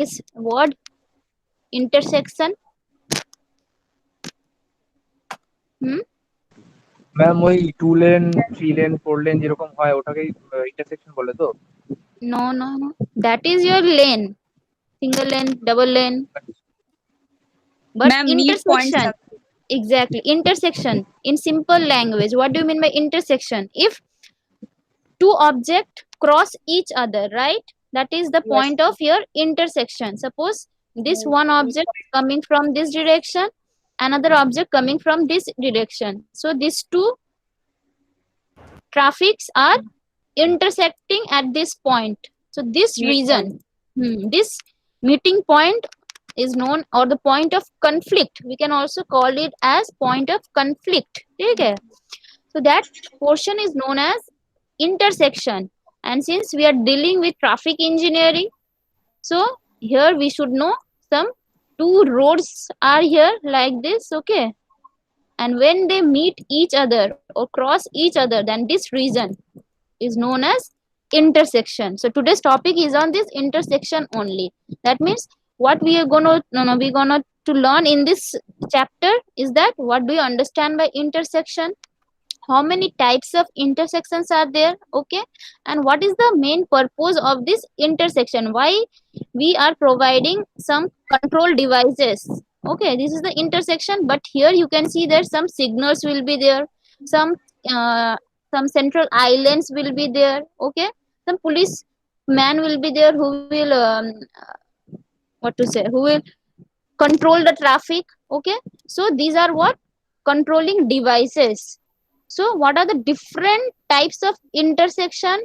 this word intersection? Hmm? Ma'am ওই 2 lane 3 lane 4 lane যেরকম হয় ওটাকেই ইন্টারসেকশন বলে তো? No. That is your lane. Single lane, double lane. But Ma'am, meet points intersection, are exactly. Intersection in simple language. What do you mean by intersection? If two objects cross each other, right? That is the yes. point of your intersection. Suppose this one object coming from this direction, another object coming from this direction. So these two traffics are intersecting at this point. So this Meet point. reason, this meeting point is known, or the point of conflict. We can also call it as point of conflict. Okay? So that portion is known as intersection. And since we are dealing with traffic engineering, so here we should know some two roads are here like this, okay? And when they meet each other or cross each other, then this region is known as intersection. So today's topic is on this intersection only. That means what we are gonna no we're gonna to learn in this chapter is that what do you understand by intersection, how many types of intersections are there, okay, and what is the main purpose of this intersection, why we are providing some control devices. Okay, this is the intersection, but here you can see that some signals will be there, some uh, some central islands will be there, okay, some police man will be there who will what to say, who will control the traffic, okay. So these are what controlling devices. So what are the different types of intersection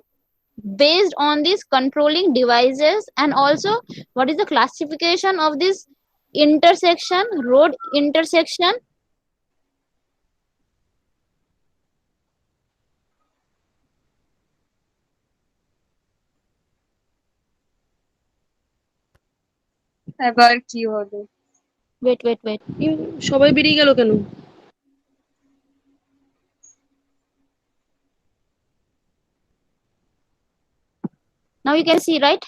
based on these controlling devices, and also what is the classification of this intersection, road intersection? এবার কি হবে? Wait. সবাই বেরিয়ে গেল কেন? Now you can see, right?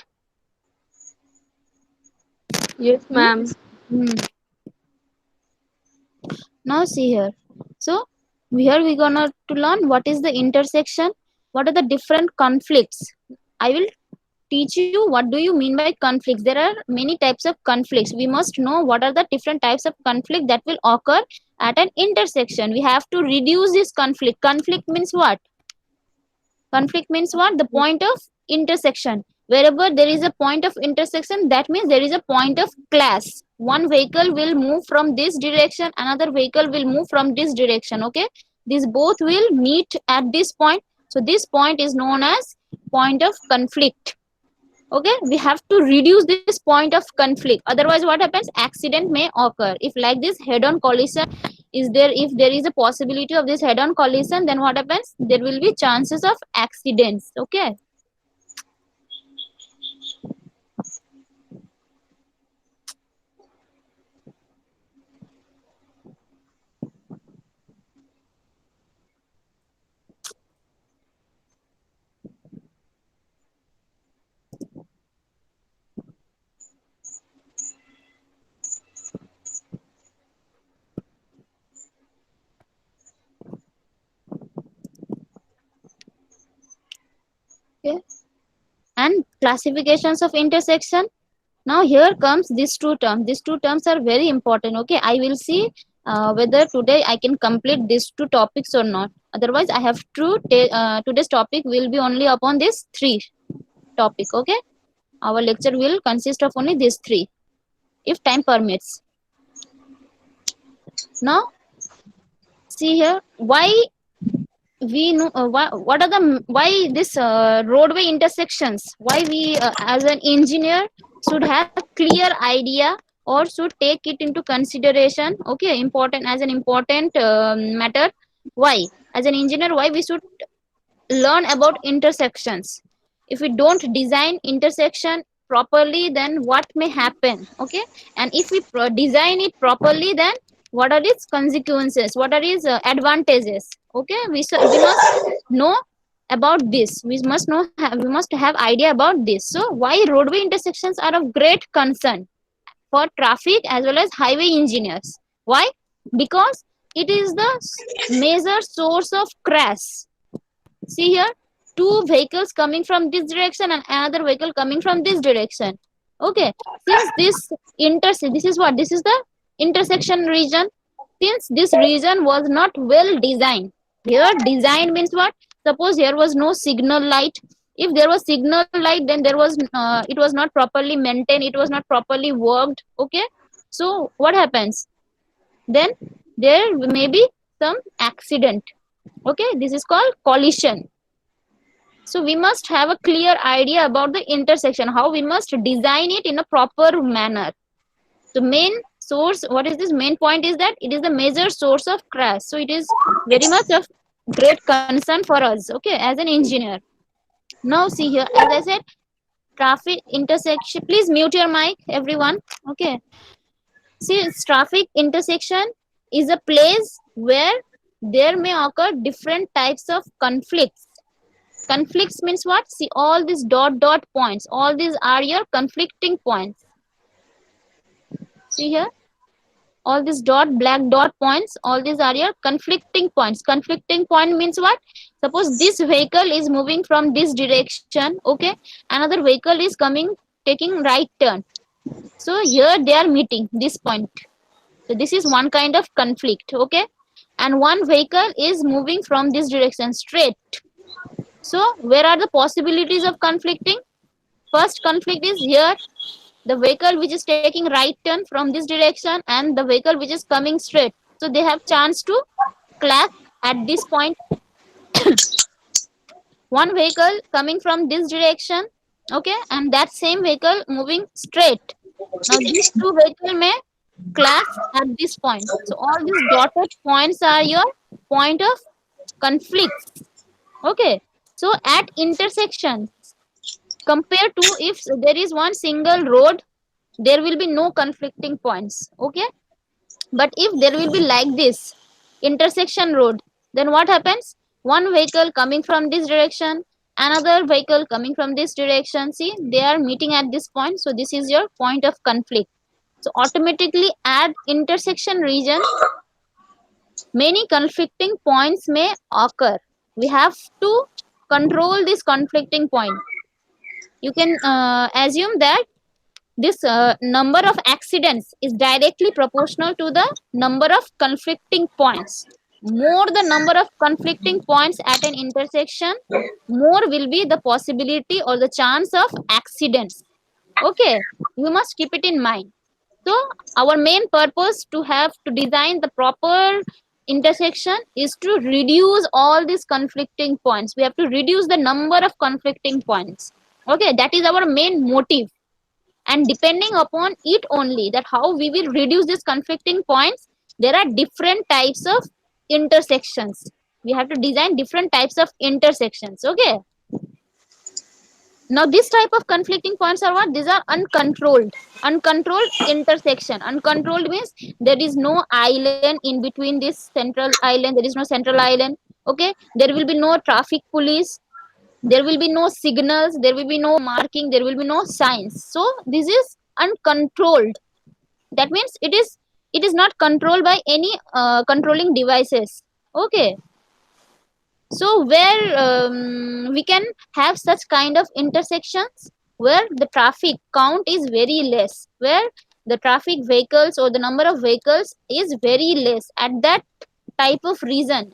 Yes, ma'am. Hmm. Now see here. So here we're gonna to learn what is the intersection, what are the different conflicts. I will teach you what do you mean by conflicts. There are many types of conflicts. We must know what are the different types of conflict that will occur at an intersection. We have to reduce this conflict. Conflict means what? Conflict means what? The point of intersection. Wherever there is a point of intersection, that means there is a point of clash. One vehicle will move from this direction, another vehicle will move from this direction, okay. These both will meet at this point. So this point is known as point of conflict. Okay, we have to reduce this point of conflict, otherwise what happens, accident may occur. If like this head on collision is there, if there is a possibility of this head on collision, then what happens, there will be chances of accidents, okay. Okay, and classifications of intersection. Now here comes these two terms. These two terms are very important, okay. I will see whether today I can complete these two topics or not. Otherwise I have to today's topic will be only upon this three topic, okay. Our lecture will consist of only these three if time permits. Now see here, why we know what are the why this roadway intersections, why we as an engineer should have clear idea or should take it into consideration, okay, important as an important matter. Why as an engineer, why we should learn about intersections? If we don't design intersection properly, then what may happen, okay. And if we design it properly, then what are its consequences, what are its advantages, okay. We must know about this. We must have idea about this. So why roadway intersections are of great concern for traffic as well as highway engineers? Why? Because it is the major source of crash. See here, two vehicles coming from this direction and another vehicle coming from this direction. Okay, since this is what, this is the intersection region. Since this region was not well designed, here design means what? Suppose here was no signal light. If there was signal light, then it was not properly maintained, it was not properly worked. Okay, so what happens? Then there may be some accident. Okay, this is called collision. So we must have a clear idea about the intersection, how we must design it in a proper manner. The main source, what is this main point, is that it is the major source of crash. So it is very much of great concern for us, okay, as an engineer. Now see here, as I said, traffic intersection, please mute your mic everyone. Okay, see, traffic intersection is a place where there may occur different types of conflicts. Conflicts means what? See, all these dot points, all these are your conflicting points. See here, all these black dot points, all these are your conflicting points. Conflicting point means what? Suppose this vehicle is moving from this direction, okay, another vehicle is coming, taking right turn. So here they are meeting this point. So this is one kind of conflict, okay, and one vehicle is moving from this direction straight. So where are the possibilities of conflicting? First conflict is here, the vehicle which is taking right turn from this direction and the vehicle which is coming straight. So they have chance to clash at this point. One vehicle coming from this direction, okay, and that same vehicle moving straight. Now these two vehicles may clash at this point. So all these dotted points are your point of conflict. Okay, so at intersections, compared to if there is one single road, there will be no conflicting points. Okay, but if there will be like this intersection road, then what happens? One vehicle coming from this direction, another vehicle coming from this direction, see, they are meeting at this point. So this is your point of conflict. So automatically at intersection region, many conflicting points may occur. We have to control this conflicting point. You can assume that this number of accidents is directly proportional to the number of conflicting points. More the number of conflicting points at an intersection, more will be the possibility or the chance of accidents. Okay, you must keep it in mind. So our main purpose to have to design the proper intersection is to reduce all these conflicting points. We have to reduce the number of conflicting points. Okay, that is our main motive. And depending upon it only, that how we will reduce these conflicting points, there are different types of intersections. We have to design different types of intersections. Okay, now this type of conflicting points are what? These are uncontrolled intersection. Uncontrolled means there is no island in between this central island, there is no central island. Okay, there will be no traffic police, there will be no signals, there will be no marking, there will be no signs. So this is uncontrolled. That means it is not controlled by any controlling devices. Okay, so where we can have such kind of intersections where the traffic count is very less, where the traffic vehicles or the number of vehicles is very less. At that type of reason,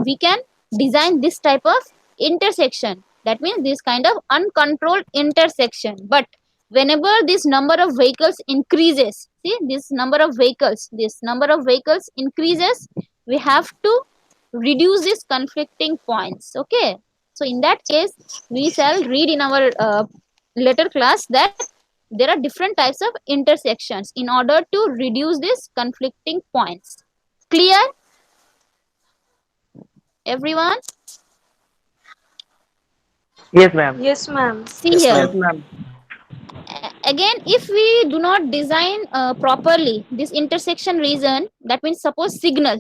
we can design this type of intersection. That means this kind of uncontrolled intersection. But whenever this number of vehicles increases, see, this number of vehicles increases, we have to reduce these conflicting points. Okay, so in that case we shall read in our later class that there are different types of intersections in order to reduce these conflicting points. Clear everyone? Yes, ma'am. Yes, ma'am. See Yes, here, ma'am. Yes, ma'am. again, if we do not design properly this intersection region, that means suppose signal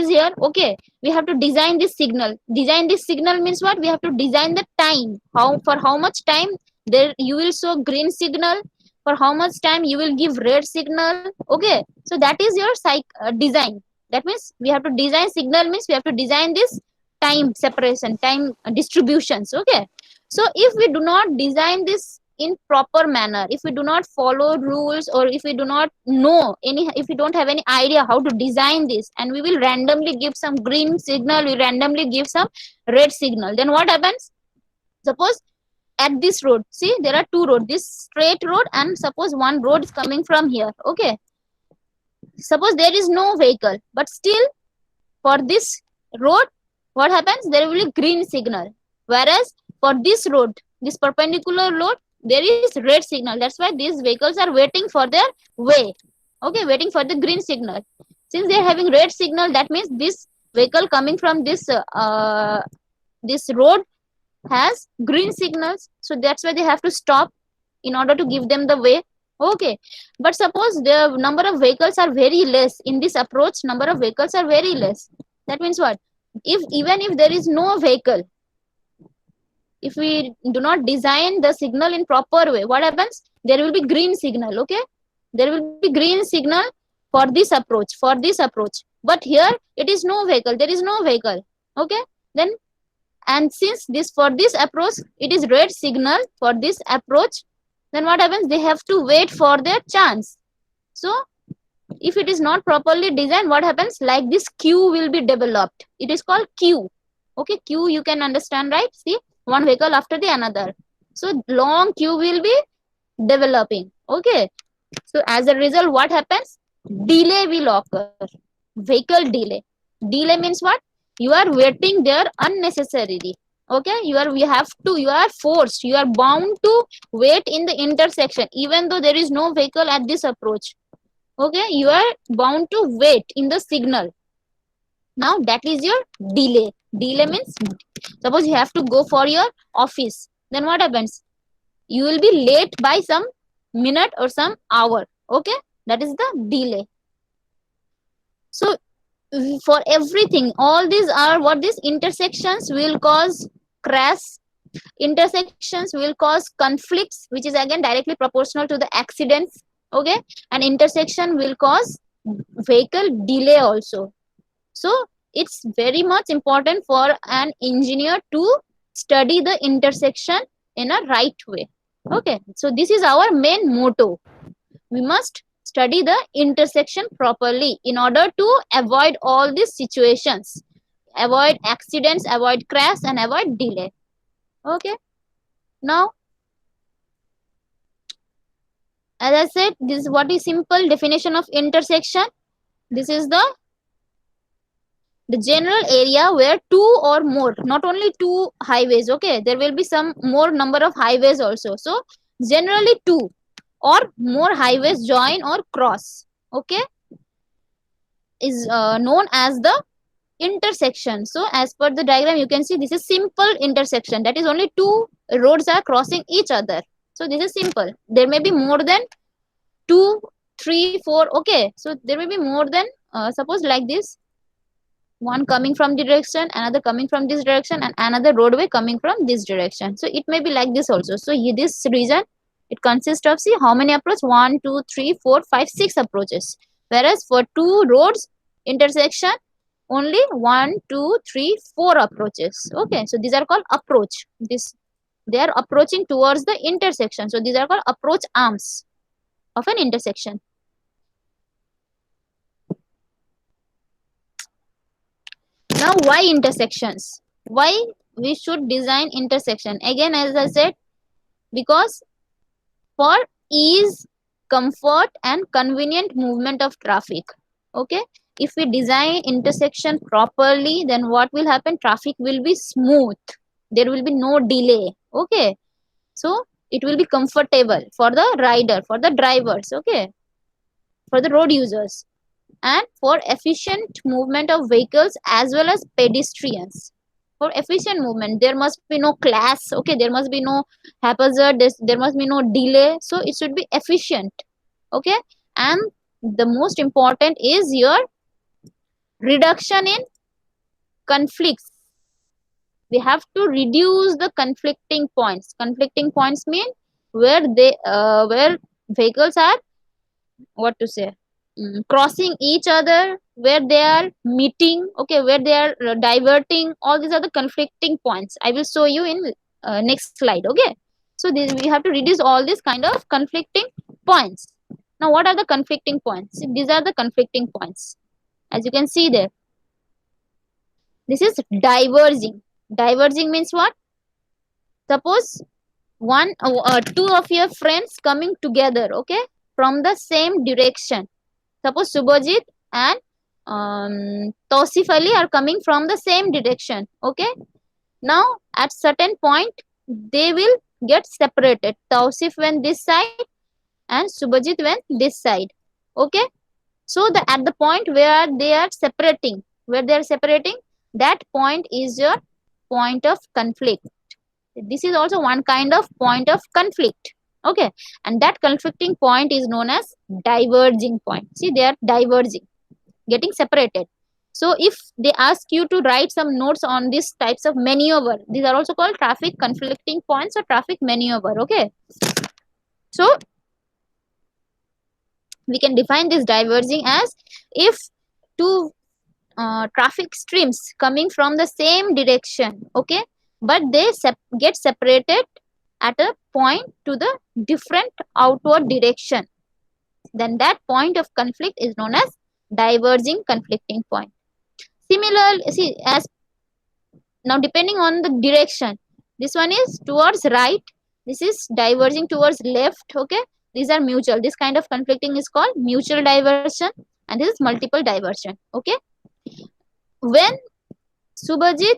is here, okay, we have to design this signal means what, we have to design the time, for how much time there you will show green signal, for how much time you will give red signal, okay. So that is your design. That means we have to design signal, means we have to design this time separation, time distributions, okay. So if we do not design this in proper manner, if we do not follow rules, or if we do not know any, if we don't have any idea how to design this, and we will randomly give some green signal, we randomly give some red signal, then what happens? Suppose at this road, see there are two roads, this straight road, and suppose one road is coming from here, okay. Suppose there is no vehicle, but still for this road, what happens, there will be green signal, whereas for this road, this perpendicular road, there is red signal. That's why these vehicles are waiting for their way, okay, waiting for the green signal. Since they are having red signal, that means this vehicle coming from this road has green signals, so that's why they have to stop in order to give them the way, okay. But suppose the number of vehicles are very less in this approach, number of vehicles are very less, that means what, if even if there is no vehicle, if we do not design the signal in proper way, what happens, there will be green signal, okay, there will be green signal for this approach, but here it is no vehicle, there is no vehicle, okay. Then, and since this, for this approach it is red signal for this approach, then what happens, they have to wait for their chance. So if it is not properly designed, what happens, like this queue will be developed, it is called queue, okay. Queue you can understand, right? See, one vehicle after the another, so long queue will be developing, okay. So as a result, what happens, delay will occur, vehicle delay means what, you are waiting there unnecessarily, okay. You are forced, you are bound to wait in the intersection, even though there is no vehicle at this approach, okay. You are bound to wait in the signal. Now that is your delay means, suppose you have to go for your office, then what happens, you will be late by some minute or some hour, okay. That is the delay. So for everything, all these are what, these intersections will cause crash, intersections will cause conflicts, which is again directly proportional to the accidents, okay. And intersection will cause vehicle delay also. So it's very much important for an engineer to study the intersection in a right way, okay. So this is our main motto, we must study the intersection properly in order to avoid all these situations, avoid accidents, avoid crash, and avoid delay, okay. Now, as I said, this is what is simple definition of intersection. This is the general area where two or more, not only two highways, okay, there will be some more number of highways also, so generally two or more highways join or cross, okay, is known as the intersection. So as per the diagram, you can see this is simple intersection, that is only two roads are crossing each other, so this is simple. There may be more than 2, 3, 4, okay, so there may be more than suppose like this, one coming from the direction, another coming from this direction, and another roadway coming from this direction, so it may be like this also. So this region, it consists of, see how many approaches, 1, 2, 3, 4, 5, 6 approaches, whereas for two roads intersection, only 1, 2, 3, 4 approaches, okay. So these are called approach, they are approaching towards the intersection, so these are called approach arms of an intersection. Now, why intersections, why we should design intersection? Again, as I said, because for ease, comfort, and convenient movement of traffic, okay. If we design intersection properly, then what will happen, traffic will be smooth, there will be no delay, okay. So it will be comfortable for the rider, for the drivers, okay, for the road users, and for efficient movement of vehicles as well as pedestrians. For efficient movement, there must be no clash, okay, there must be no haphazard, there must be no delay, so it should be efficient, okay. And the most important is your reduction in conflicts. We have to reduce the conflicting points. Conflicting points mean where vehicles are, what to say, crossing each other, where they are meeting, okay, where they are diverting. All these are the conflicting points. I will show you in next slide, okay. So this, we have to reduce all these kind of conflicting points. Now what are the conflicting points? These are the conflicting points, as you can see there. This is diverging. Diverging means what? Suppose two of your friends coming together, okay, from the same direction. Suppose Subhajit and Tausif Ali are coming from the same direction, okay. Now at certain point they will get separated. Tausif went this side and Subhajit went this side, okay. So the at the point where they are separating, that point is your point of conflict. This is also one kind of point of conflict, okay. And that conflicting point is known as diverging point. See, they are diverging, getting separated. So if they ask you to write some notes on these types of maneuver, these are also called traffic conflicting points or traffic maneuver, okay. So we can define this diverging as if two traffic streams coming from the same direction, okay, but they get separated at a point to the different outward direction, then that point of conflict is known as diverging conflicting point. Similar, see, as now depending on the direction, this one is towards right, this is diverging towards left, okay. These are mutual. This kind of conflicting is called mutual diversion, and this is multiple diversion, okay. When Subhajit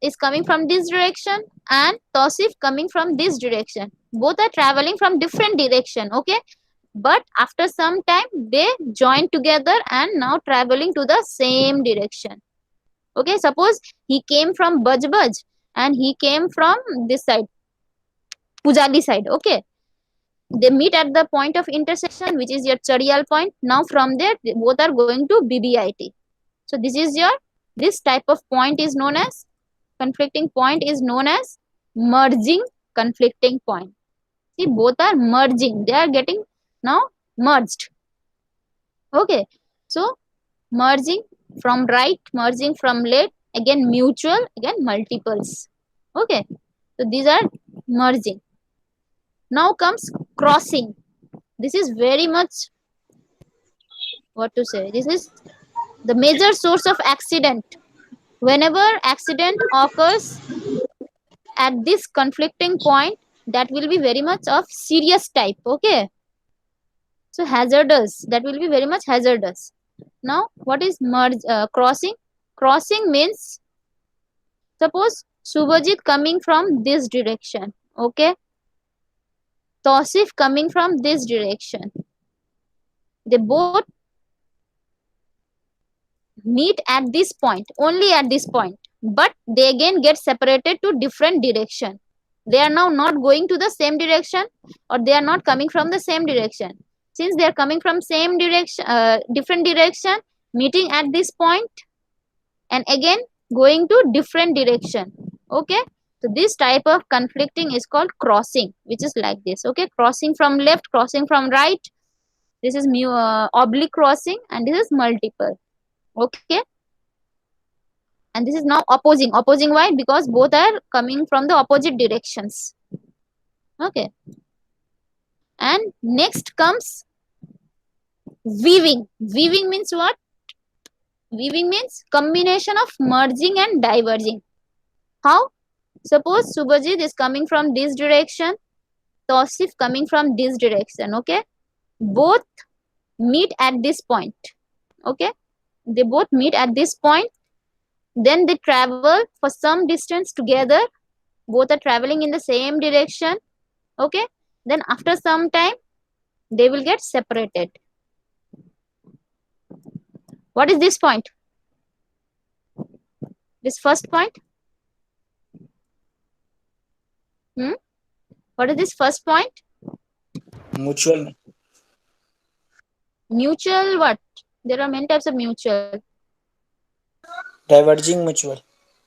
is coming from this direction and Tausif coming from this direction, both are traveling from different direction, okay, but after some time they join together and now traveling to the same direction, okay. Suppose he came from Bajbaj and he came from this side, Pujali side, okay. They meet at the point of intersection, which is your Chadiyal point. Now from there they both are going to BBIT. So this is your, this type of point is known as, conflicting point is known as merging conflicting point. See, both are merging, they are getting now merged, okay. So merging from right, merging from left, again mutual, again multiples, okay. So these are merging. Now comes crossing. This is very much, what to say, this is the major source of accident. Whenever accident occurs at this conflicting point, that will be very much of serious type, okay. So hazardous, that will be very much hazardous. Now what is crossing? Crossing means, suppose Subhajit coming from this direction, okay, Tausif coming from this direction, they both meet at this point, only at this point, but they again get separated to different direction. They are now not going to the same direction, or they are not coming from the same direction. Since they are coming from same direction, different direction, meeting at this point and again going to different direction, okay. So this type of conflicting is called crossing, which is like this, okay. Crossing from left, crossing from right, this is oblique crossing, and this is multiple, okay. And this is now opposing. Opposing why? Because both are coming from the opposite directions, okay. And next comes weaving. Weaving means what? Weaving means combination of merging and diverging. How? Suppose Subhajit is coming from this direction, Tausif coming from this direction, okay. Both meet at this point, okay. They both meet at this point, then they travel for some distance together, both are traveling in the same direction, okay. Then after some time they will get separated. What is this point? This first point, What is this first point? Mutual. Mutual what? There are many types of mutual. Diverging mutual.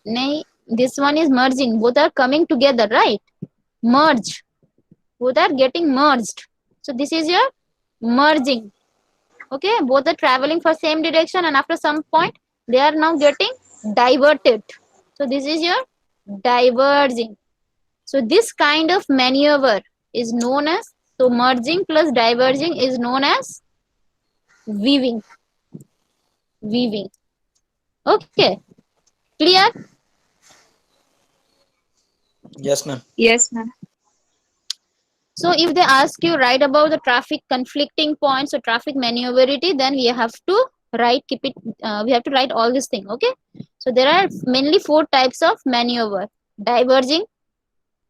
Nay, this one is merging. Both are coming together, right? Merge. Both are getting merged. So this is your merging. Okay, both are traveling for same direction, and after some point they are now getting diverted. So this is your diverging. So this kind of maneuver is known as, so merging plus diverging is known as weaving. Weaving. Okay, clear? Yes, ma'am. Yes, ma'am. So if they ask you write about the traffic conflicting points or traffic maneuverability, then we have to write, we have to write all this thing. Okay, so there are mainly 4 types of maneuver: diverging,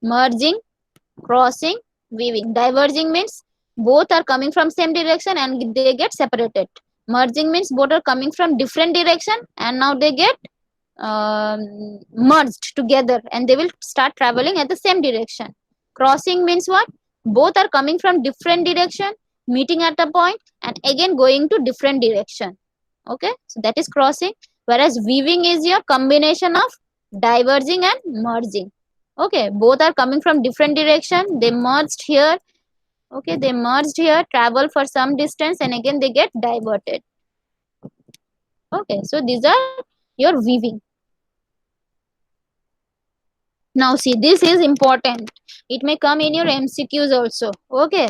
merging, crossing, weaving. Diverging means both are coming from same direction and they get separated. Merging means both are coming from different direction and now they get merged together and they will start traveling at the same direction. Crossing means what? Both are coming from different direction, meeting at a point and again going to different direction. Okay, so that is crossing. Whereas weaving is your combination of diverging and merging. Okay, both are coming from different direction, they merged here. Okay, they merged here, travel for some distance and again they get diverted. Okay, so these are your weaving. Now see, this is important. It may come in your MCQs also. Okay,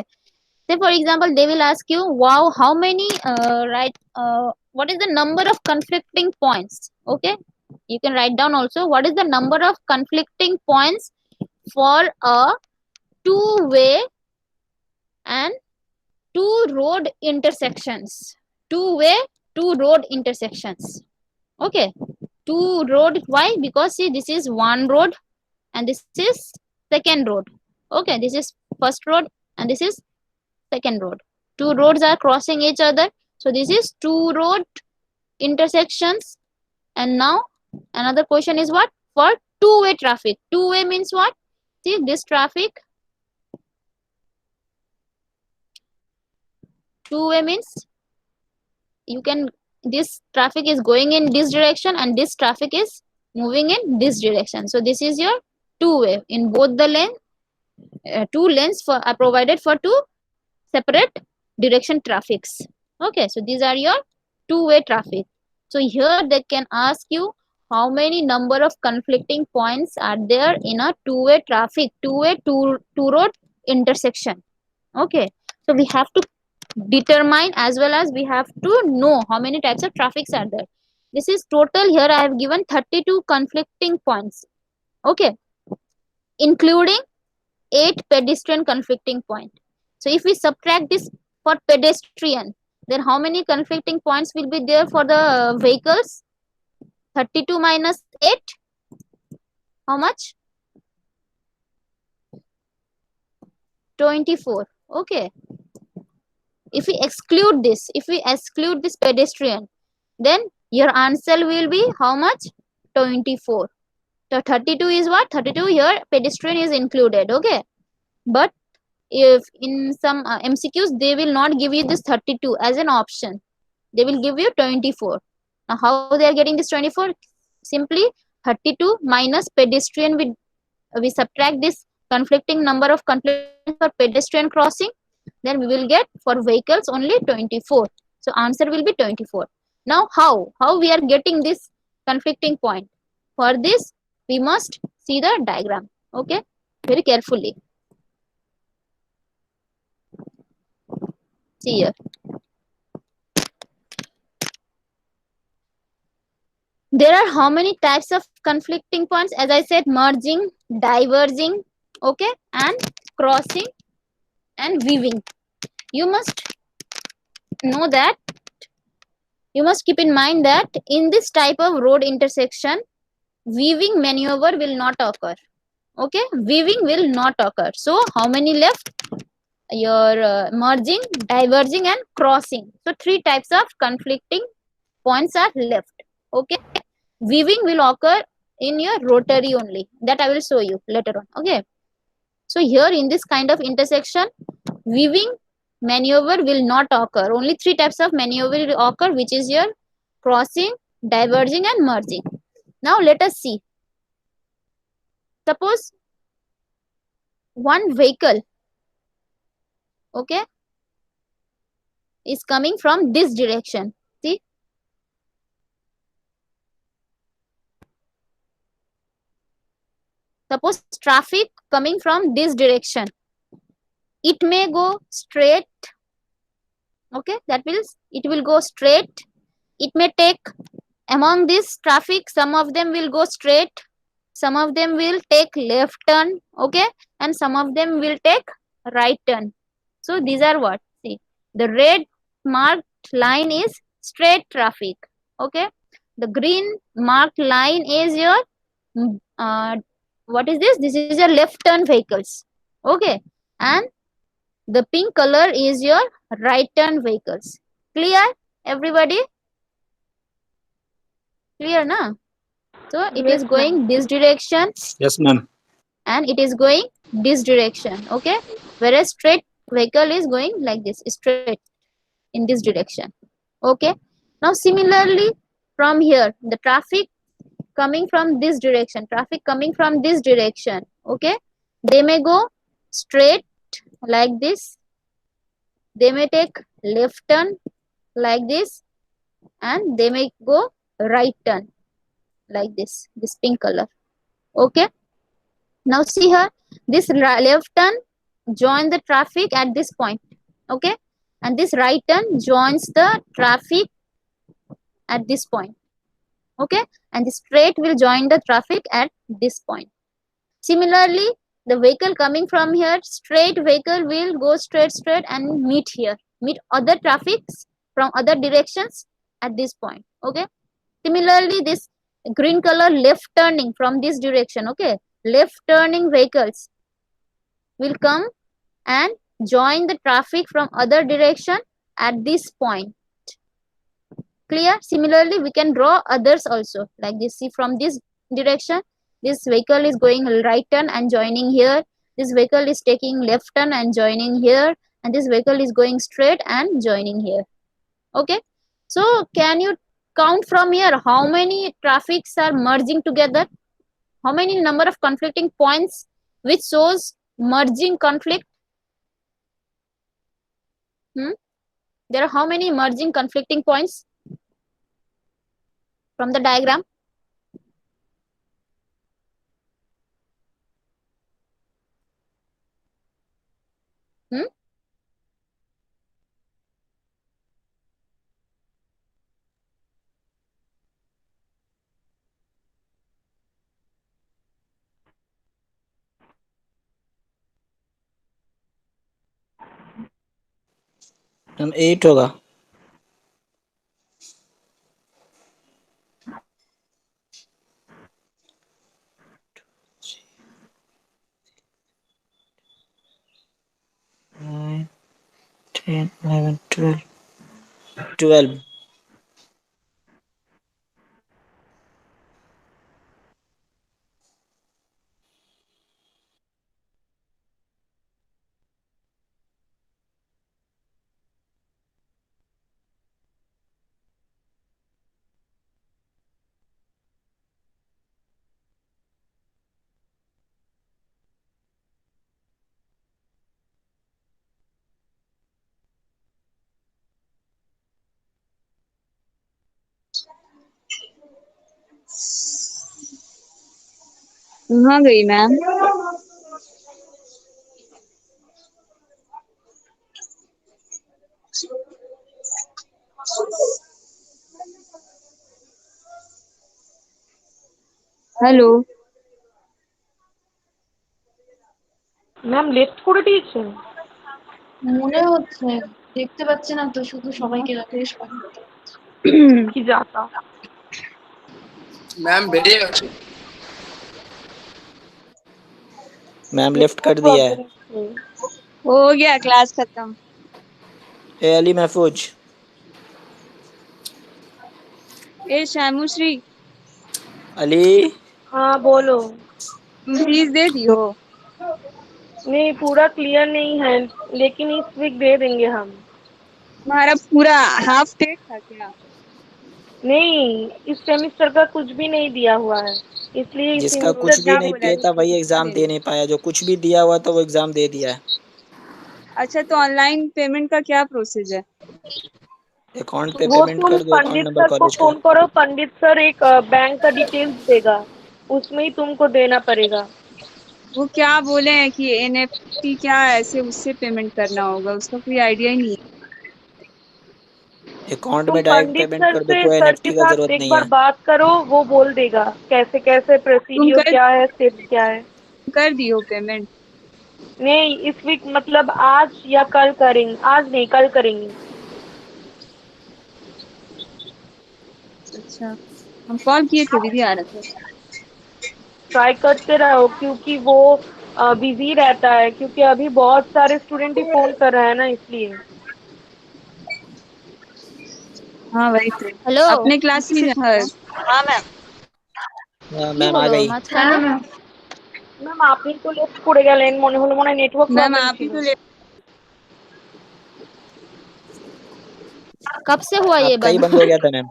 say for example they will ask you, wow, how many what is the number of conflicting points? Okay, you can write down also what is the number of conflicting points for a two-way and two road intersections. Two-way, two road intersections. Okay, two road. Why? Because see, this is one road and this is second road. Okay, this is first road and this is second road. Two roads are crossing each other. So this is two road intersections. And now another question is what? For two-way traffic. Two-way means what? See, this traffic. Two-way means this traffic is going in this direction and this traffic is moving in this direction. So this is your two-way. In both the lane, two lanes are provided for two separate direction traffics. Okay, so these are your two-way traffic. So here they can ask you how many number of conflicting points are there in a two-way traffic, two-way, two road intersection. Okay, so we have to determine as well as we have to know how many types of traffics are there. This is total. Here I have given 32 conflicting points. Okay, including 8 pedestrian conflicting points. So if we subtract this for pedestrian, then how many conflicting points will be there for the vehicles? 32 minus 8, how much? 24. Okay, if we exclude this pedestrian, then your answer will be how much? 24. So 32 is what? 32 here pedestrian is included. Okay, but if in some MCQs they will not give you this 32 as an option, they will give you 24. Now how they are getting this 24? Simply 32 minus pedestrian, we subtract this conflicting number of conflicting for pedestrian crossing, then we will get for vehicles only 24. So answer will be 24. Now how we are getting this conflicting point? For this we must see the diagram. Okay, very carefully. See here. There are how many types of conflicting points? As I said, merging, diverging, okay, and crossing and weaving. You must know that, you must keep in mind that in this type of road intersection, weaving maneuver will not occur. Okay, weaving will not occur. So how many left? Your merging, diverging and crossing. So 3 types of conflicting points are left. Okay, weaving will occur in your rotary only, that I will show you later on. Okay, So here in this kind of intersection, weaving maneuver will not occur. Only three types of maneuver will occur, which is your crossing, diverging and merging. Now let us see. Suppose one vehicle, okay, is coming from this direction. See, suppose traffic coming from this direction, it may go straight, okay, that means it will go straight. It may take, among this traffic, some of them will go straight, some of them will take left turn, okay, and some of them will take right turn. So these are what, see, the red marked line is straight traffic, okay, the green marked line is your what is this is your left turn vehicles, okay, and the pink color is your right turn vehicles. Clear, everybody? Clear, na? So it is going this direction Yes, ma'am. and it is going this direction, okay, whereas straight vehicle is going like this, straight in this direction, okay. Now similarly, from here, the traffic coming from this direction, okay, they may go straight like this, they may take left turn like this, and they may go right turn like this pink color, okay. Now see here, this left turn join the traffic at this point, okay, and this right turn joins the traffic at this point, okay, and the straight will join the traffic at this point. Similarly, the vehicle coming from here, straight vehicle will go straight and meet here, meet other traffics from other directions at this point, okay. Similarly, this green color left turning from this direction, okay, left turning vehicles will come and join the traffic from other direction at this point. Clear? Similarly, we can draw others also like this. See, from this direction, this vehicle is going right turn and joining here, this vehicle is taking left turn and joining here, and this vehicle is going straight and joining here, okay. So can you count from here how many traffics are merging together, how many number of conflicting points which shows merging conflict? There are how many merging conflicting points from the diagram? Ma'am 8 होगा. Nine, 10, 11, 12. 12. कहाँ गई ma'am? Hello, ma'am left করে দিয়েছেন? মনে হচ্ছে, দেখতে পাচ্ছি না তো, শুধু সবাইকে রিফ্রেশ করতে। কি যাতা। मैम बेरिए गেছে। मैम लेफ्ट कर दिया है. हो गया क्लास खत्म। ए अली महफूज. ए श्यामुश्री, अली. हाँ बोलो। तुम फीस दे दी हो? नहीं, पूरा क्लियर नहीं है, लेकिन इस वीक दे देंगे हम। तुम्हारा पूरा हाफ डेट था क्या? नहीं, इस सेमिस्टर का कुछ भी नहीं दिया हुआ है, इसलिए इस जिसका तो कुछ सेमिस्टर भी क्या नहीं बोला है दिया था वही कितना एग्जाम दे दे रहे? नहीं पाया, जो कुछ भी दिया हुआ था वो एग्जाम दे दिया है। अच्छा, तो ऑनलाइन पेमेंट का क्या प्रोसेस है? अकाउंट पे वो पेमेंट तुम कर दो, अकाउंट पंडित नंबर सर को कॉलेज का। फोन करो, पंडित सर एक बैंक का डिटेल्स देगा, उसमें ही तुमको देना पड़ेगा। वो क्या बोले हैं कि एनएफटी क्या ऐसे उससे पेमेंट करना होगा, उसका कोई आइडिया ही नहीं है। अकाउंट तुम में डायरेक्ट पंडित पेमेंट सर कर दो, से कोई सर के एनएफटी का साथ जरूरत एक नहीं बार है। बात करो, वो बोल देगा कैसे कैसे तुम प्रोसीड्यूर कर क्या है, स्टेप्स क्या है। कर दियो पेमेंट? नहीं, इस वीक मतलब आज या कल करेंगे, आज नहीं कल करेंगे। अच्छा, हम कॉल किए थे, दीदी आ रहा था। ट्राई करते रहो, क्योंकि वो बिजी रहता है, क्योंकि अभी बहुत सारे स्टूडेंट ही फोन कर रहे हैं ना, इसलिए। हाँ वही तो, हेलो अपने क्लास में था। हाँ मैम। हाँ কি मैम आ হলো गई। মাঝখানে ম্যাম আপনি তো লেফট করে গেলেন, মনে হলো মনে হয় নেটওয়ার্ক मैम প্রবলেম आप ही ছিল। तो ले। कब से हुआ ये आपका ही बंद बंद हो गया था मैम,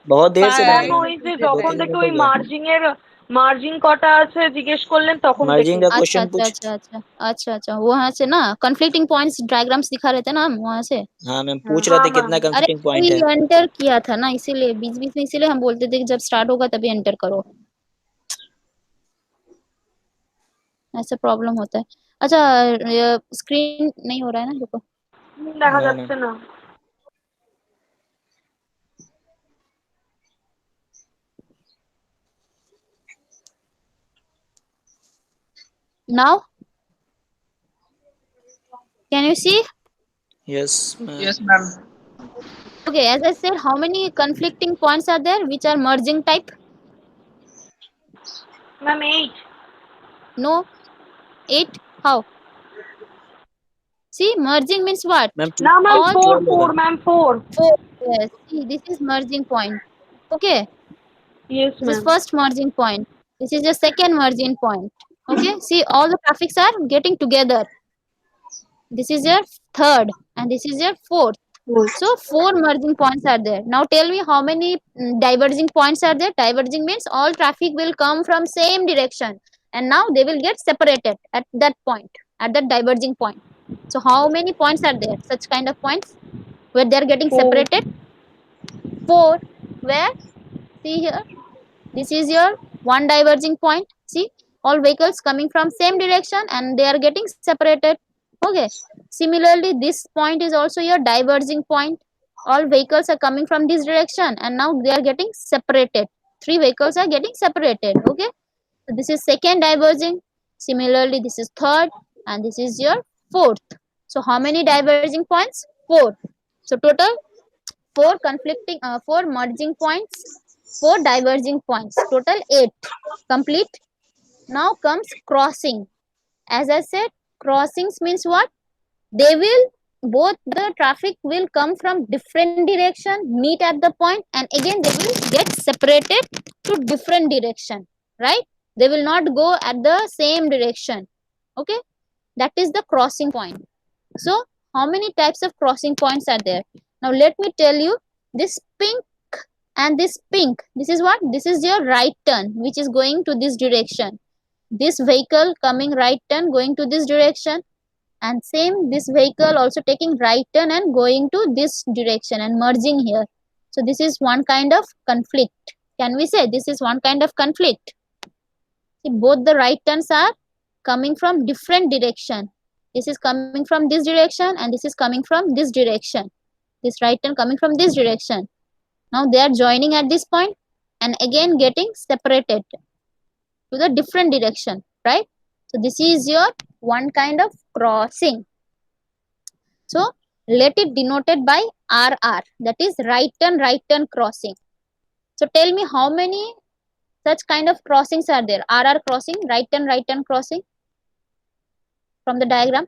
बहुत देर से बंद ম্যাম है मैम। ওই যে दो যখন तीन থেকে मिनट हो ওই गया। মার্জিং কটা আছে জিজ্ঞেস করলেন তখন থেকে। मर्जिंग का अच्छा क्वेश्चन अच्छा पूछ। अच्छा अच्छा अच्छा अच्छा वहां से ना कन्फ्लिक्टिंग पॉइंट्स डायग्राम्स दिखा रहे थे ना हम वहां से। हाँ मैम हाँ पूछ रहे हाँ थे मैम। कितना अरे कंफ्लिक्टिंग वही पॉइंट है। एंटर किया था ना, इसीलिए बीच बीच में, इसीलिए हम बोलते थे कि जब स्टार्ट होगा तभी एंटर करो, ऐसा प्रॉब्लम होता है। अच्छा स्क्रीन नहीं हो रहा है ना, रुको। দেখা नो मैम। যাচ্ছে না। Now can you see? Yes ma'am. Okay, as I said, how many conflicting points are there which are merging type? Ma'am 8। No, 8. How? See, merging means what? Ma'am না ম্যাম All 4 12 होगा। 4 ma'am 4। four. Yes. See, this is merging point. Okay, yes this is ma'am. first merging point. This is the second merging point. Okay, see, all the traffics are getting together. This is your third, and this is your fourth. So four merging points are there. Now tell me how many diverging points are there. Diverging means all traffic will come from same direction, and now they will get separated at that point, at that diverging point. So how many points are there? Such kind of points where they are getting 4। separated. Four. Where? See here. This is your one diverging point. See, all vehicles coming from same direction and they are getting separated. Okay. Similarly, this point is also your diverging point. All vehicles are coming from this direction and now they are getting separated. Three vehicles are getting separated. Okay. So this is second diverging. Similarly, this is third and this is your fourth. So how many diverging points? Four. So total four merging points, four diverging points, total 8. Complete. Now comes crossing. As I said, crossings means what? They will, both the traffic will come from different direction, meet at the point, and again they will get separated to different direction, right? They will not go at the same direction. Okay, that is the crossing point. So how many types of crossing points are there? Now let me tell you, this pink and this pink, this is what? This is your right turn which is going to this direction. This vehicle coming right turn going to this direction, and same this vehicle also taking right turn and going to this direction and merging here. So this is one kind of conflict. Can we say this is one kind of conflict? See, both the right turns are coming from different direction. This is coming from this direction and this is coming from this direction. This right turn coming from this direction. Now they are joining at this point and again getting separated to the different direction, right? So this is your one kind of crossing. So let it denoted by RR, that is right turn crossing. So tell me how many such kind of crossings are there? RR crossing, right turn crossing from the diagram.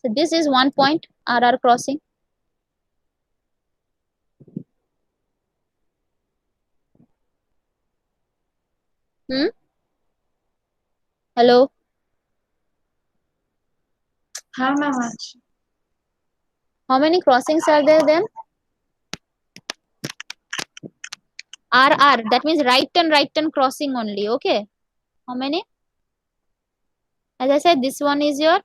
So this is one point, RR crossing. Hmm? Hello? हाँ ma'am आज How many crossings are there then? RR, that means right turn crossing only. Okay. How many? As I said, this one is your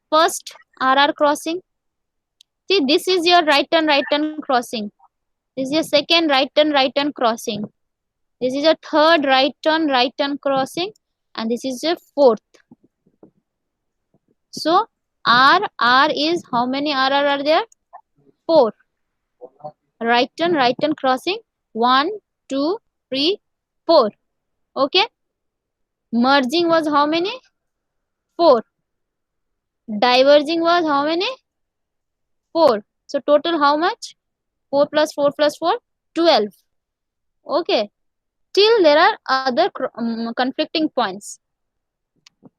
first RR crossing. See, this is your right turn crossing. This is your second right turn crossing. This is your third right turn crossing, and this is your fourth. So R is how many RR are there? 4. Right turn crossing. 1, 2, 3, 4. Okay. Merging was how many? 4. Diverging was how many? 4. So total how much? 4 plus 4 plus 4? 12. Okay. Still there are other conflicting points.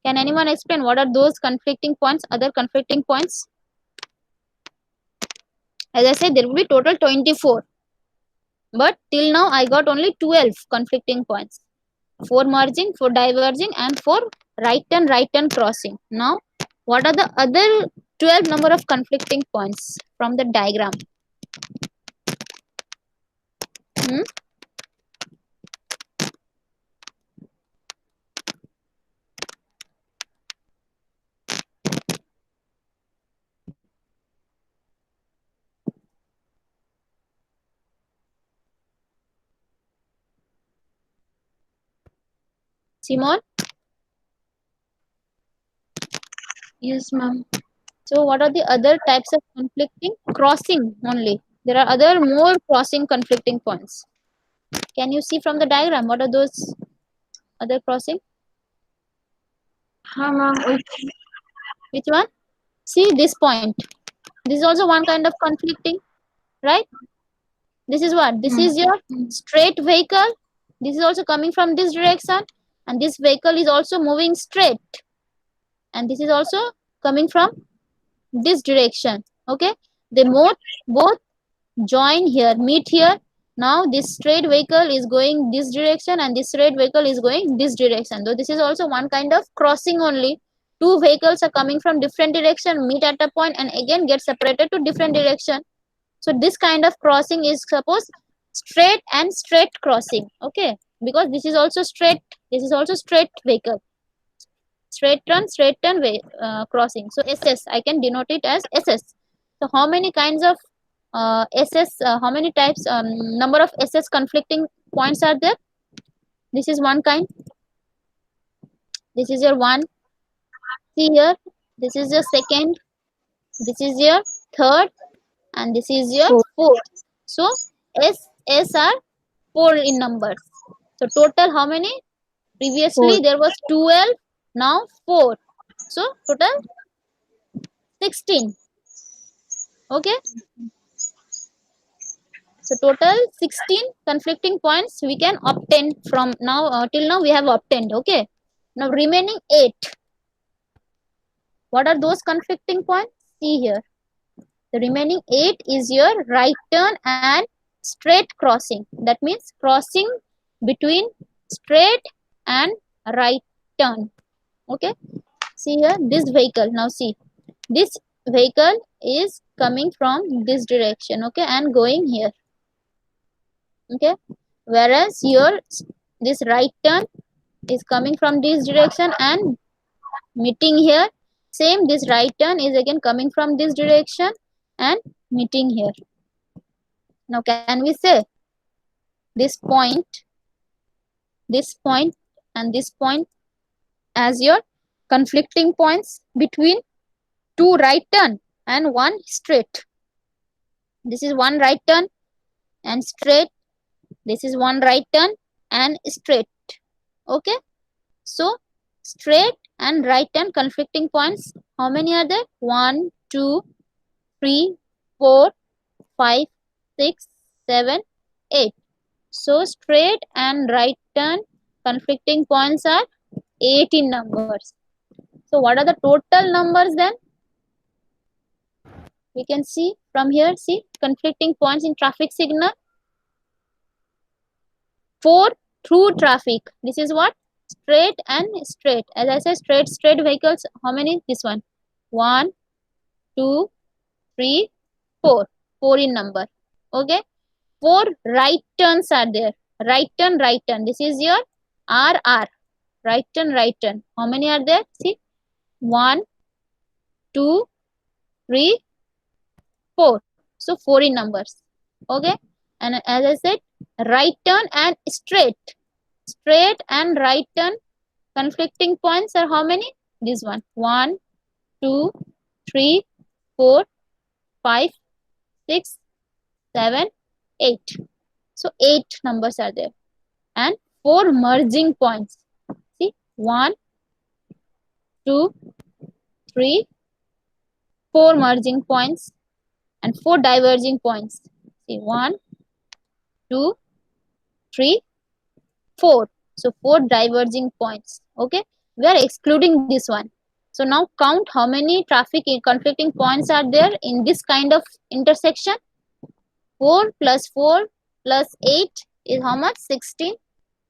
Can anyone explain what are those conflicting points, other conflicting points? As I said, there will be total 24. But till now I got only 12 conflicting points. 4 merging, 4 diverging, and 4 right turn crossing. Now, what are the other 12 number of conflicting points from the diagram? Hmm? Simon? yes ma'am. So, what are the other types of conflicting? Crossing only. There are other more crossing conflicting points. Can you see from the diagram what are those other crossing? हाँ ma'am Which one? See this point. This is also one kind of conflicting, right? This is what? This is your straight vehicle. This is also coming from this direction, and this vehicle is also moving straight, and this is also coming from this direction. Okay, they both join here, meet here. Now this straight vehicle is going this direction, and this straight vehicle is going this direction. So this is also one kind of crossing only. Two vehicles are coming from different direction, meet at a point, and again get separated to different direction. So this kind of crossing is suppose straight and straight crossing. Okay, because this is also straight, this is also straight vehicle. Straight turn crossing. So SS, I can denote it as SS. So how many kinds of SS, how many types, number of SS conflicting points are there? This is one kind. This is your one. See here. This is your second. This is your third. And this is your fourth. So SS are 4 in numbers. So total how many? Previously there was 12. Now 4. So total 16. Okay. So total 16 conflicting points we can obtain from now till now we have obtained. Okay. Now remaining 8. What are those conflicting points? See here. The remaining 8 is your right turn and straight crossing. That means crossing between straight and right turn. Okay. See here this vehicle. Now see. This vehicle is coming from this direction. Okay. And going here. Okay, whereas here this right turn is coming from this direction and meeting here. Same, this right turn is again coming from this direction and meeting here. Now can we say this point and this point as your conflicting points between two right turn and one straight? This is one right turn and straight. This is one right turn and straight. Okay. So straight and right turn conflicting points. How many are there? 1, 2, 3, 4, 5, 6, 7, 8. So straight and right turn conflicting points are 8 in numbers. So what are the total numbers then? We can see from here, see conflicting points in traffic signal. 4 through traffic. This is what? Straight and straight. As I said, straight vehicles. How many? This one. 1, 2, 3, 4. 4 in number. Okay. 4 right turns are there. Right turn, right turn. This is your RR. Right turn, right turn. How many are there? See, 1, 2, 3, 4. So 4 in numbers. Okay. And as I said, right turn and straight. Straight and right turn conflicting points are how many? This one. 1, 2, 3, 4, 5, 6, 7, 8. So 8 numbers are there. And 4 merging points. See, 1, 2, 3, 4 merging points and 4 diverging points. See, 1, 2, 3, 4. So 4 diverging points. Okay, we are excluding this one. So now count how many traffic conflicting points are there in this kind of intersection. 4 plus 4 plus 8 is how much? 16.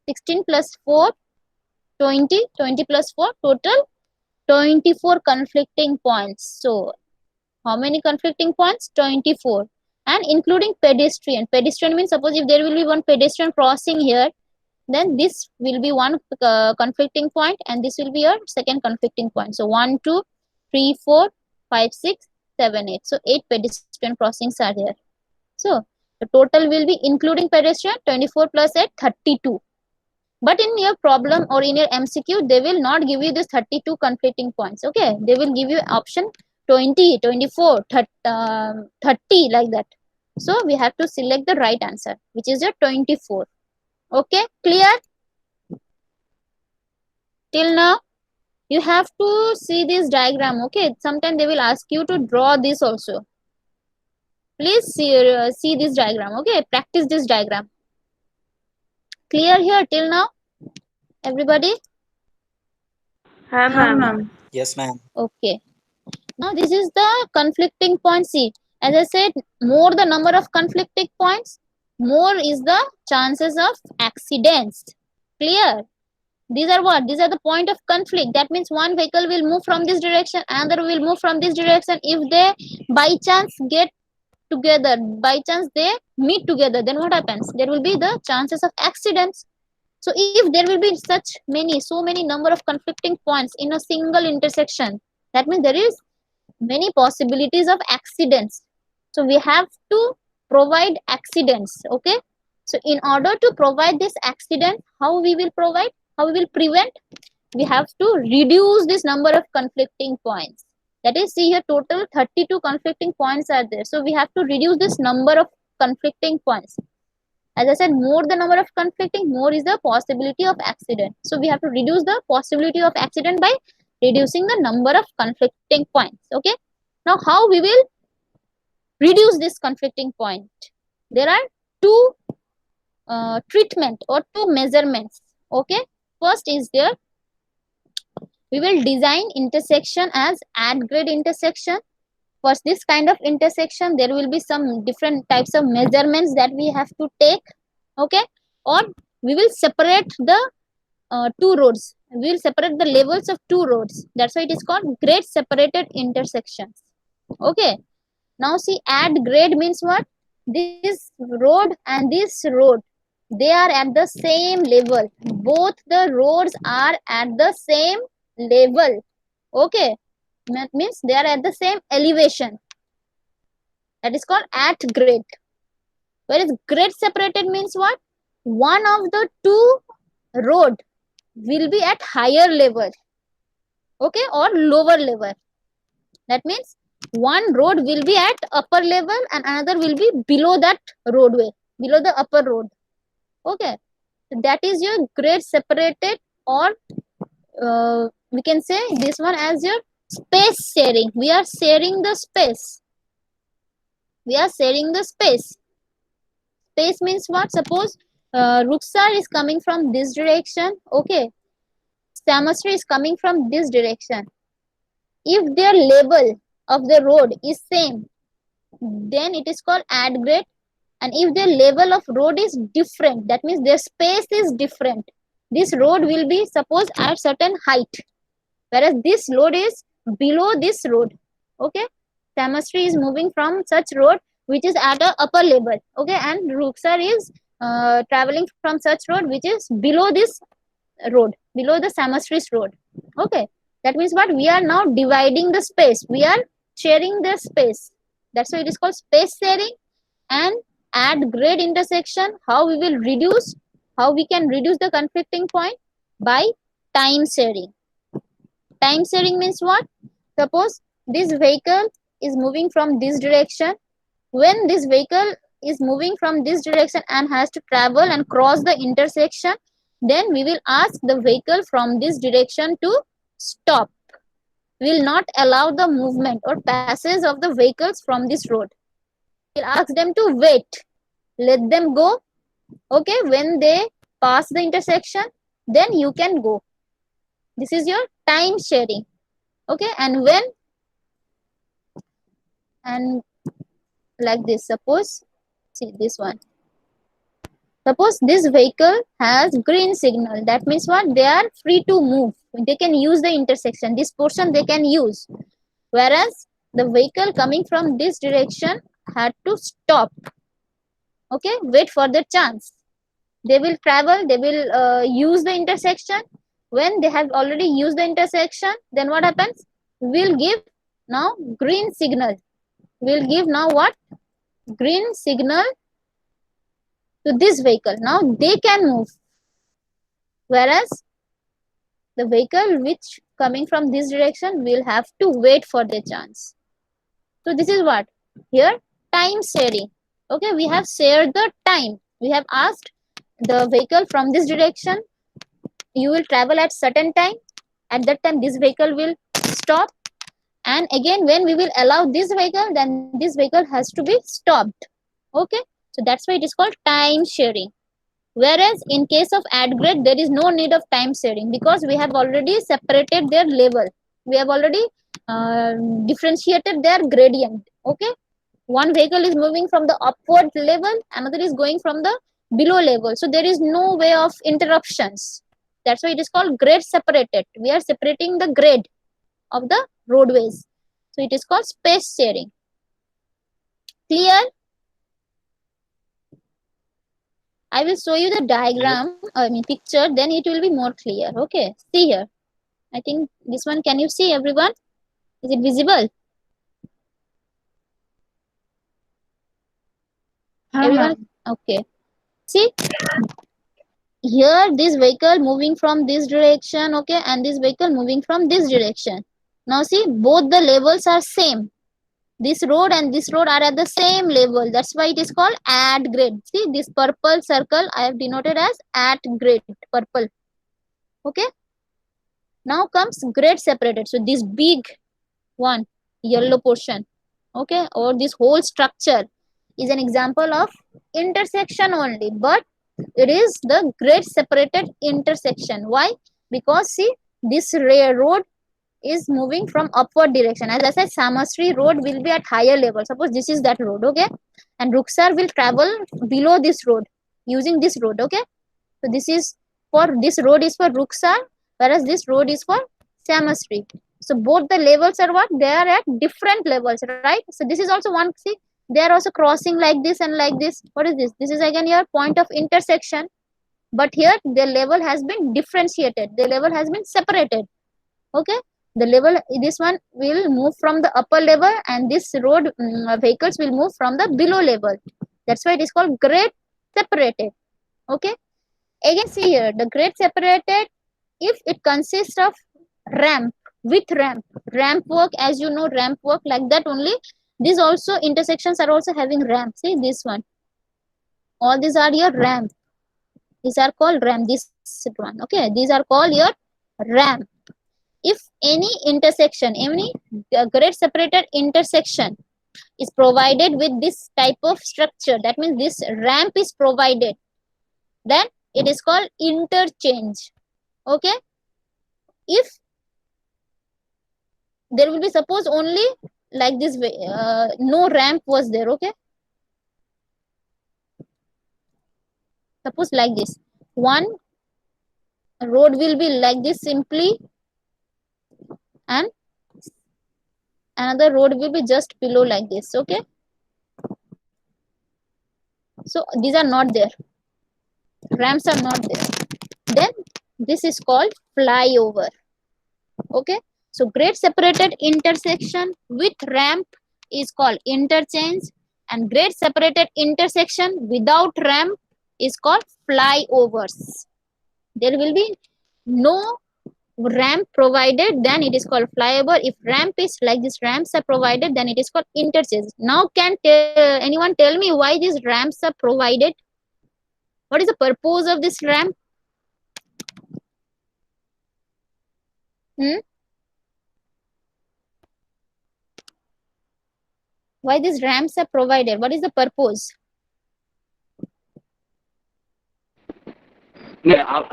16 plus 4, 20. 20 plus 4, total 24 conflicting points. So how many conflicting points? 24. And including pedestrian. Pedestrian means suppose if there will be one pedestrian crossing here, then this will be one conflicting point and this will be your second conflicting point. So 1, 2, 3, 4, 5, 6, 7, 8. So 8 pedestrian crossings are there. So the total will be including pedestrian 24 plus 8, 32. But in your problem or in your MCQ, they will not give you this 32 conflicting points. Okay, they will give you option 20, 24, 30 like that. So we have to select the right answer, which is your 24. Okay, clear? Till now, you have to see this diagram. Okay, sometimes they will ask you to draw this also. Please see this diagram. Okay, practice this diagram. Clear here till now? Everybody? हाँ हाँ ma'am ma'am Yes, ma'am. Okay. Now this is the conflicting points. See, as I said, more the number of conflicting points, more is the chances of accidents. Clear? These are what? These are the point of conflict. That means one vehicle will move from this direction, another will move from this direction. If they by chance get together, by chance they meet together, then what happens? There will be the chances of accidents. So if there will be so many number of conflicting points in a single intersection, that means there is many possibilities of accidents. So we have to provide accidents. Okay, so in order to provide this accident, how we will provide, how we will prevent, we have to reduce this number of conflicting points. That is, see here, total 32 conflicting points are there. So we have to reduce this number of conflicting points. As I said, more the number of conflicting, more is the possibility of accident. So we have to reduce the possibility of accident by reducing the number of conflicting points. Okay, now how we will reduce this conflicting point? There are two treatment or two measurements. Okay, first is there, we will design intersection as add grade intersection. For this kind of intersection, there will be some different types of measurements that we have to take. Okay, or we will separate the two roads. We will separate the levels of two roads. That's why it is called grade separated intersections. Okay, now see, add grade means what? This road and this road, they are at the same level. Both the roads are at the same level. Okay, that means they are at the same elevation. That is called at grade. Whereas grade separated means what? One of the two road will be at higher level, okay, or lower level. That means one road will be at upper level and another will be below that roadway, below the upper road. Okay, that is your grade separated, or we can say this one as your space sharing. We are sharing the space. We are sharing the space. Space means what? Suppose Ruksar is coming from this direction. Okay, Samasri is coming from this direction. If their level of the road is same, then it is called add grade. And if their level of road is different, that means their space is different. This road will be suppose at certain height, whereas this road is below this road. Okay, Samastri is moving from such road which is at a upper level, okay, and Ruksar is traveling from such road which is below this road, below the Samastri's road. Okay, that means what? We are now dividing the space. We are sharing the space. That's why it is called space sharing. And at grade intersection, how we will reduce, how we can reduce the conflicting point? By time sharing. Time sharing means what? Suppose this vehicle is moving from this direction. When this vehicle is moving from this direction and has to travel and cross the intersection, then we will ask the vehicle from this direction to stop. We will not allow the movement or passage of the vehicles from this road. We'll ask them to wait. Let them go. Okay, when they pass the intersection, then you can go. This is your time sharing. Okay, and when, and like this, suppose, see this one. Suppose this vehicle has green signal. That means what? They are free to move. They can use the intersection. This portion they can use. Whereas the vehicle coming from this direction had to stop. Okay, wait for their chance. They will travel. They will use the intersection. When they have already used the intersection, then what happens? We'll give now green signal. We'll give now what? Green signal to this vehicle. Now they can move. Whereas the vehicle which coming from this direction will have to wait for their chance. So this is what? Here, time sharing. Okay, we have shared the time. We have asked the vehicle from this direction, you will travel at certain time. At that time, this vehicle will stop. And again, when we will allow this vehicle, then this vehicle has to be stopped. Okay, so that's why it is called time sharing. Whereas in case of add grade, there is no need of time sharing because we have already separated their level. We have already differentiated their gradient. Okay, one vehicle is moving from the upward level, another is going from the below level. So there is no way of interruptions. That's why it is called grade separated. We are separating the grade of the roadways. So it is called space sharing. Clear? I will show you the diagram, I mean picture, then it will be more clear. Okay, see here. I think this one, can you see everyone? Is it visible? Everyone? Okay. See, here this vehicle moving from this direction, okay, and this vehicle moving from this direction. Now see, both the levels are same. This road and this road are at the same level. That's why it is called add grade. See, this purple circle I have denoted as at grade, purple. Okay. Now comes grade separated. So this big one, yellow portion, okay, or this whole structure is an example of intersection only, but it is the grade separated intersection. Why? Because see, this road is moving from upward direction. As I said, Samastri road will be at higher level. Suppose this is that road, okay, and Ruksar will travel below this road using this road, okay. So this is for, this road is for Ruksar, whereas this road is for Samastri. So both the levels are what? They are at different levels, right? So this is also one, see, they are also crossing like this and like this. What is this? This is again your point of intersection, but here the level has been differentiated. The level has been separated, okay. The level, this one will move from the upper level and this road vehicles will move from the below level. That's why it is called grade separated, okay. Again see here, the grade separated, if it consists of ramp, with ramp work, as you know, ramp work like that only. These also intersections are also having ramp. See this one, all these are your ramp. These are called ramp. This one, okay, these are called your ramp. If any intersection, any grade separated intersection is provided with this type of structure, that means this ramp is provided, then it is called interchange, okay. If there will be, suppose only like this way, no ramp was there, okay. Suppose like this, one road will be like this simply, and another road will be just below like this. Okay, so these are not there, ramps are not there, then this is called flyover. Okay, so grade separated intersection with ramp is called interchange, and grade separated intersection without ramp is called flyovers. There will be no ramp provided, then it is called flyover. If ramp is like this, ramps are provided, then it is called interchange. Now can anyone tell me why these ramps are provided? What is the purpose of this ramp? Why these ramps are provided? What is the purpose?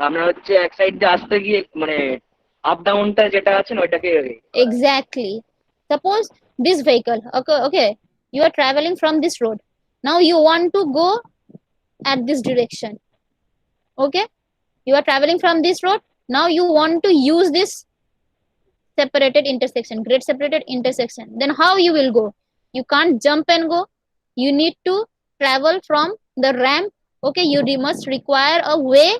আমরা হচ্ছে এক side দিয়ে আসতে গিয়ে মানে up ডাউনটা যেটা আছে না ওইটাকে Exactly. Suppose this vehicle, okay, you are traveling from this road. Now you want to go at this direction. Okay, you are traveling from this road. Now you want to use this separated intersection, grade separated intersection. Then how you will go? You can't jump and go. You need to travel from the ramp. Okay, you must require a way.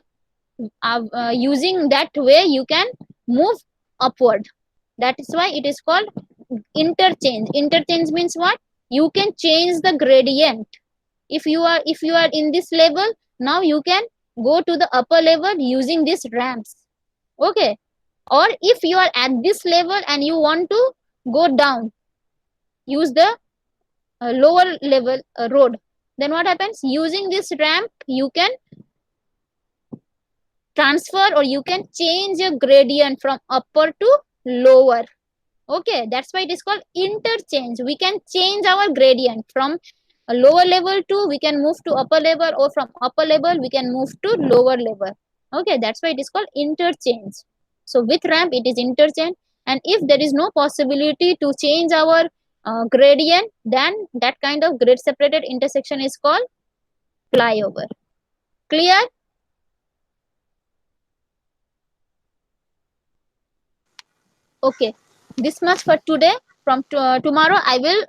Using that way you can move upward. That is why it is called interchange. Interchange means what? You can change the gradient. If you are in this level, now you can go to the upper level using these ramps. Okay, or if you are at this level and you want to go down, use the lower level road, then what happens? Using this ramp you can transfer, or you can change your gradient from upper to lower. Okay, that's why it is called interchange. We can change our gradient from a lower level to, we can move to upper level, or from upper level we can move to lower level. Okay, that's why it is called interchange. So with ramp it is interchange, and if there is no possibility to change our gradient, then that kind of grade separated intersection is called flyover. Clear? Okay, this much for today. From tomorrow I will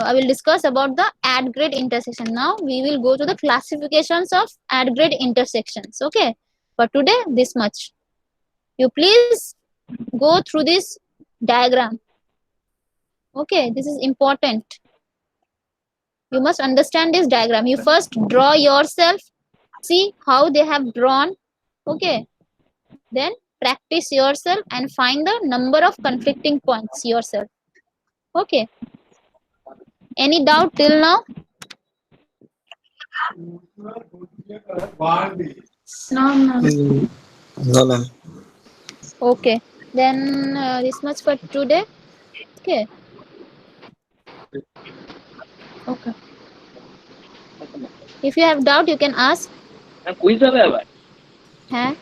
I will discuss about the add grade intersection. Now we will go to the classifications of add grade intersections. Okay, for today this much. You please go through this diagram. Okay, this is important. You must understand this diagram. You first draw yourself, see how they have drawn. Okay, then practice yourself and find the number of conflicting points yourself. Okay, any doubt till now? No, no. No, ma'am. Okay, then this much for today. Okay. Okay, if you have doubt you can ask. Quiz হবে আবার হ্যাঁ